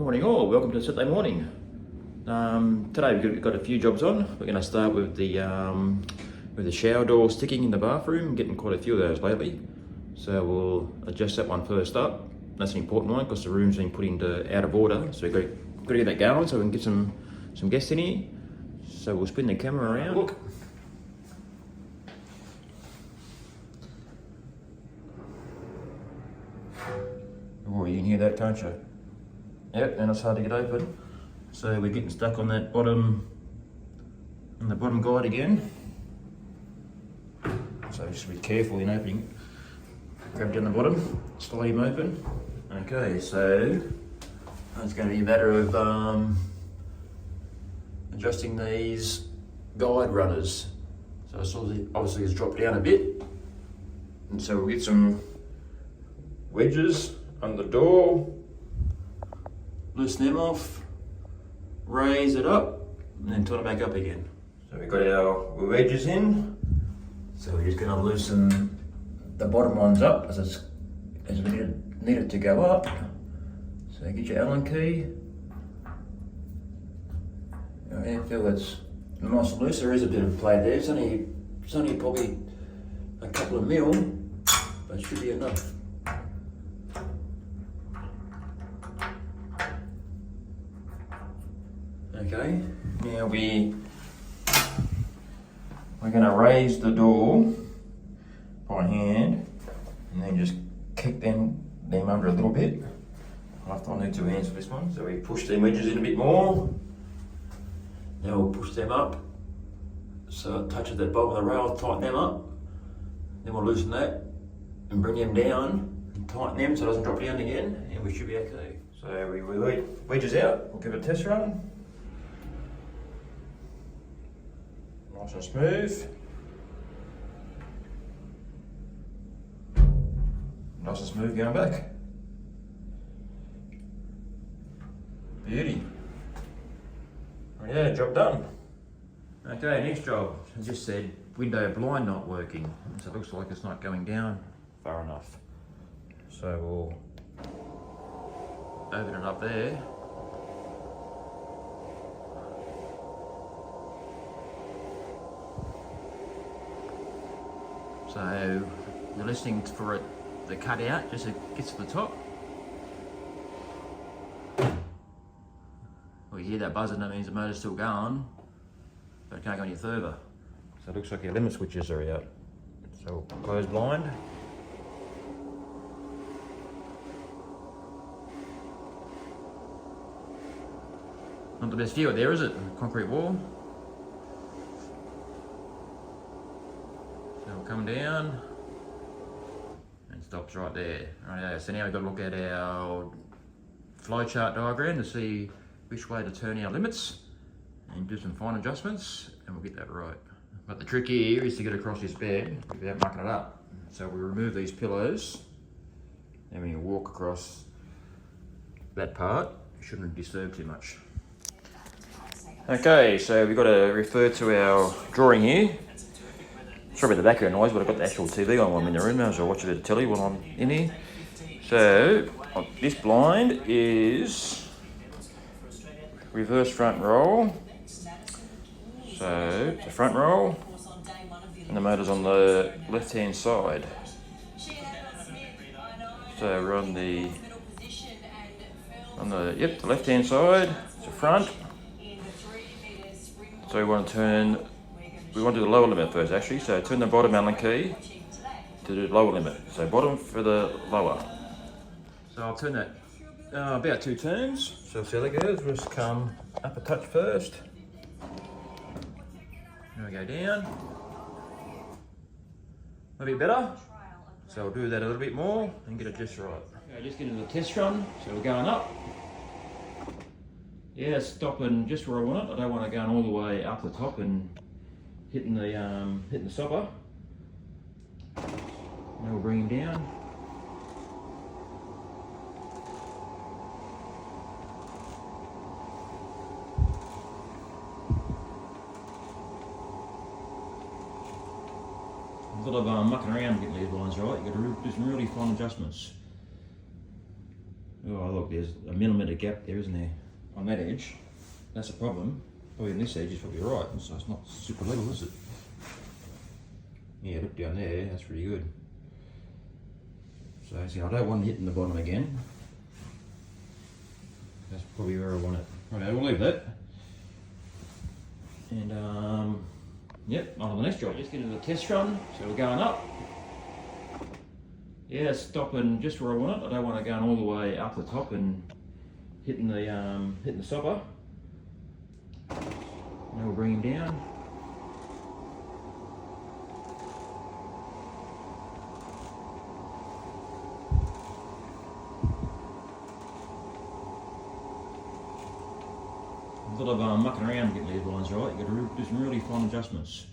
Morning all, welcome to Saturday morning. Today we've got a few jobs on. We're going to start with the shower door sticking in the bathroom, getting quite a few of those lately. So we'll adjust that one first up. That's an important one because the room's been put into out of order. So we've got to get that going so we can get some guests in here. So we'll spin the camera around. Look. Oh, you can hear that, can't you? Yep, and it's hard to get open. So we're getting stuck on that bottom guide again. So just be careful in opening it. Grab down the bottom, slide him open. Okay, so it's going to be a matter of adjusting these guide runners. So it's obviously it's dropped down a bit. And so we'll get some wedges on the door. Loosen them off, raise it up, and then turn it back up again. So we've got our wedges in. So we're just going to loosen the bottom ones up as we need it to go up. So get your Allen key. I feel it's nice and loose. There is a bit of play there. It's only probably a couple of mil, but it should be enough. Okay, now we're going to raise the door by hand and then just kick them under a little bit. I'll need 2 hands for this one. So we push them wedges in a bit more. Now we'll push them up so it touches the bottom of the rail, tighten them up. Then we'll loosen that and bring them down and tighten them so it doesn't drop down again, and we should be okay. So we wedges out, we'll give it a test run. Nice and smooth. Nice and smooth going back. Beauty. Yeah, job done. Okay, next job. As just said, window blind not working. So it looks like it's not going down far enough. So we'll open it up there. So you're listening for it to cut out just as it gets to the top. Well, you hear that buzzing, that means the motor's still going, but it can't go any further. So it looks like your limit switches are out. So we'll close blind. Not the best view there, is it? Concrete wall. So we'll come down and stops right there. Right, so now we've got to look at our flowchart diagram to see which way to turn our limits and do some fine adjustments, and we'll get that right. But the trick here is to get across this bed without mucking it up. So we remove these pillows, and when you walk across that part, you shouldn't disturb too much. Okay, so we've got to refer to our drawing here. Sorry about the background noise, but I've got the actual TV on while I'm in the room now, so I'll watch a bit of telly while I'm in here. So, this blind is reverse front roll. So, it's a front roll, and the motor's on the left-hand side. So we're on the left-hand side, it's a front. So we want to do the lower limit first actually, so turn the bottom Allen key to do lower limit. So bottom for the lower. So I'll turn that about 2 turns. So see how that goes. We'll just come up a touch first. Then we go down. A bit better. So we'll do that a little bit more and get it just right. Okay, just get into the test run. So we're going up. Yeah, stopping just where I want it. I don't want it going all the way up the top and hitting the stopper. Now we'll bring him down. A lot of mucking around getting these lines right. You've got to do some really fine adjustments. Oh look, there's a millimetre gap there, isn't there? On that edge. That's a problem. Probably on this edge is probably right, so it's not super level, is it? Yeah, look down there, that's pretty good. So see, I don't want it hitting the bottom again. That's probably where I want it. Right, we'll leave that. And yep, on to the next job. Just get into the test run. So we're going up. Yeah, stopping just where I want it. I don't want it going all the way up the top and hitting the stopper. Now we'll bring him down. A lot of mucking around getting these lines right. You've got to do some really fine adjustments.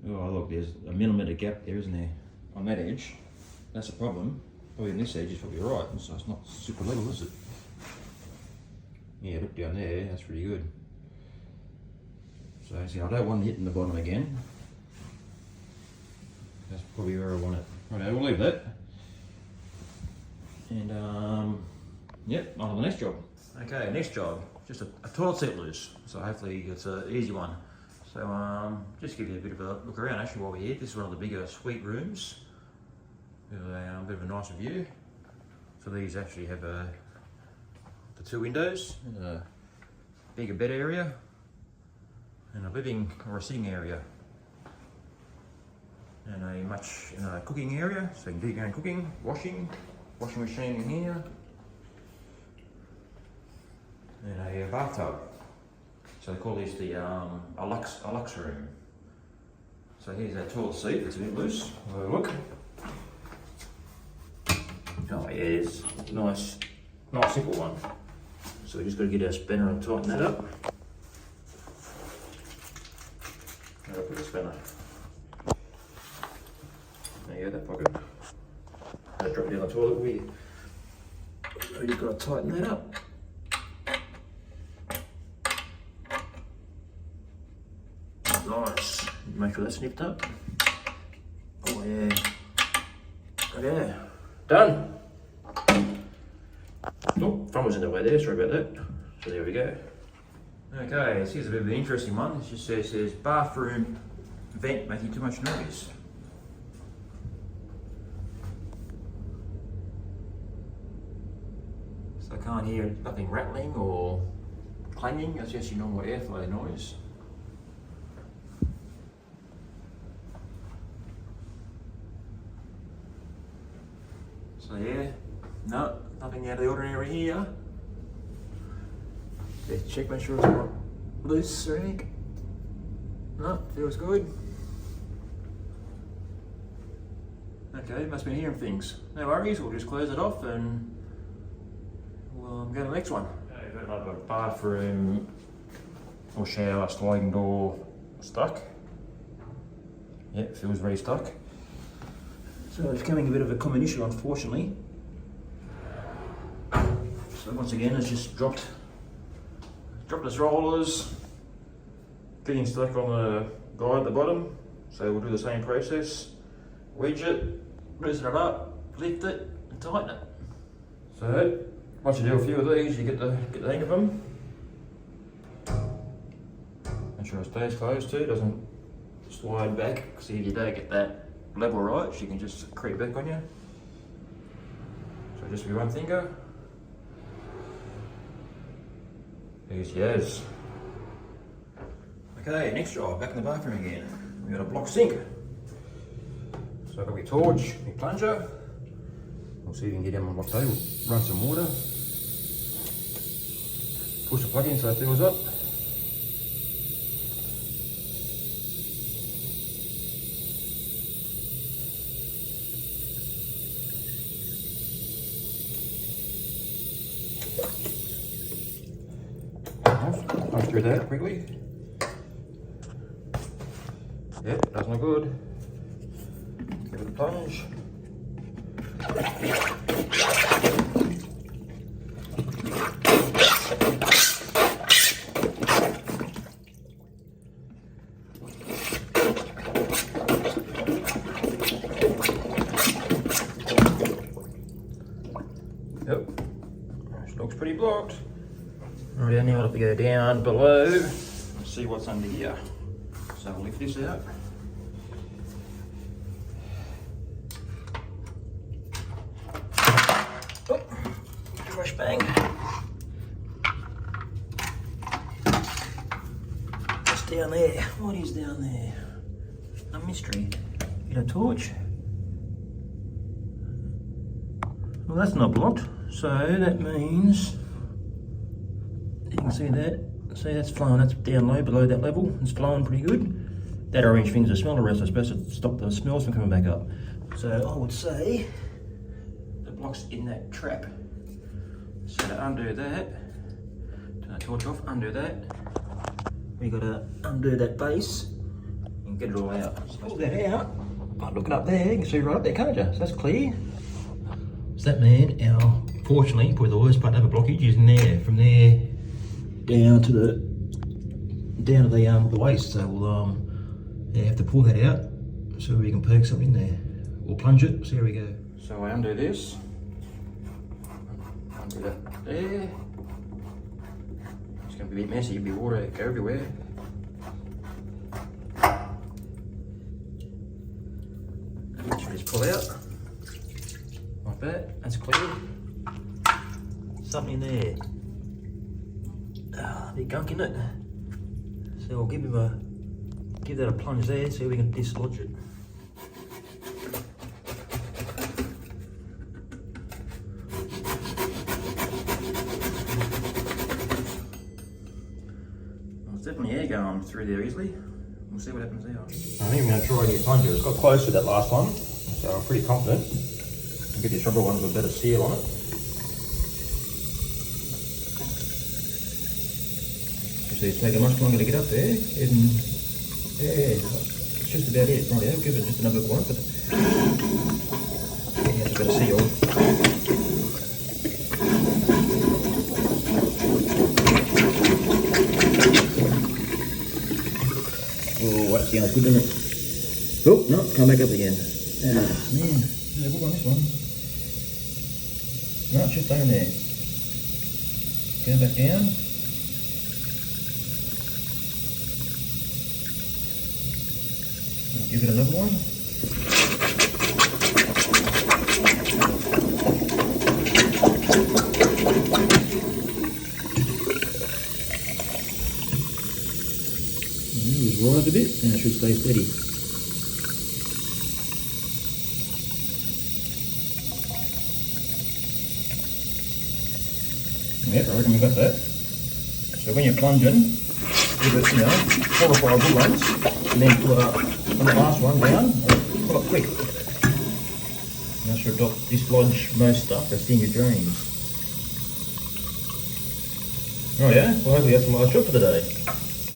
Oh look, there's a millimetre gap there, isn't there? On that edge. That's a problem. Probably on this edge is probably right, so it's not super level, is it? Yeah, look down there, that's pretty good. So see, I don't want it hitting the bottom again. That's probably where I want it. Right, we'll leave that. And yep, on to the next job. Okay, next job, just a toilet seat loose. So hopefully it's an easy one. So just give you a bit of a look around actually while we're here. This is one of the bigger suite rooms. With a bit of a nicer view. So these actually have the two windows, and a bigger bed area, and a living or a sitting area, and a cooking area, so you can do your own cooking, washing machine in here, and a bathtub. So they call this the a lux room. So here's our toilet seat. It's a bit loose. Have a look. Oh yeah, it's nice simple one. So we just got to get our spanner and tighten that up. I'll put the spanner. There you go, that pocket. I'll drop it down the toilet with you. So you just got to tighten that up. Nice. Make sure that's nipped up. Oh yeah. Oh yeah. Done. Oh, front was in the way there, sorry about that. So there we go. Okay, this is a bit of an interesting one. It just says bathroom vent making too much noise. So I can't hear nothing rattling or clanging, that's just your normal airflow noise. So yeah, no, nothing out of the ordinary here. Let's check, make sure it's not loose or anything. No, feels good. Okay, must be hearing things. No worries, we'll just close it off and we'll go to the next one. Okay, we've got another bathroom or shower sliding door stuck. Yep, feels very stuck. So it's becoming a bit of a common issue, unfortunately. So once again, it's just dropped its rollers, getting stuck on the guide at the bottom. So we'll do the same process. Wedge it, loosen it up, lift it, and tighten it. So once you do a few of these, you get the hang of them. Make sure it stays closed too, doesn't slide back. See if you don't get that level right, she can just creep back on you. So just with one finger. There she is. Okay, next job, back in the bathroom again. We've got a block sink. So I've got my torch, my plunger. We'll see if we can get him on block table. Run some water. Push the plug in so it fills up. Punch through that quickly. Yep, does no good. Give it a plunge. Looks pretty blocked. Right, now I'll have to go down below and see what's under here. So I'll lift this out. Oh, crash bang. What's down there? What is down there? A mystery. Get a torch. Well, that's not blocked, so that means you can see that. See, that's flowing. That's down low, below that level. It's flowing pretty good. That orange thing's a smeller rest. I'm supposed to stop the smells from coming back up. So I would say the block's in that trap. So to undo that, turn the torch off. Undo that. We got to undo that base and get it all out. So pull that out. Oh, look it up there. You can see right up there, can't you? So that's clear. So that means fortunately, probably the worst part to have a blockage is in there. From there down to the waist. So we'll have to pull that out so we can poke something in there. We'll plunge it. See how we go. So I undo this. Undo that there. It's going to be a bit messy. There'll be water go everywhere. Just pull out. Like that, that's clear. Something in there. A bit gunk in it. So I'll give that a plunge there, see if we can dislodge it. Well, there's definitely air going through there easily. We'll see what happens there. I think I'm going to try a new plunger. It's got close to that last one, so I'm pretty confident. I'll get this rubber one with a better seal on it. You see, it's taking much longer to get up there. Yeah, it's just about it. Right, I'll give it just another one, but yeah, it's a better seal. Oh, that sounds good, doesn't it? Oh, no, come back up again. Ah, man, no good on this one. No, it's just down there. Go back down. Give it another one. Just rise a bit and it should stay steady. Yep, I reckon we got that. So when you're plunging, give it, 4 or 5 good ones, and then pull it up on the last one down, and pull it quick. And that should dislodge most stuff that's in your drains. Oh yeah, well hopefully that's the last shot for the day.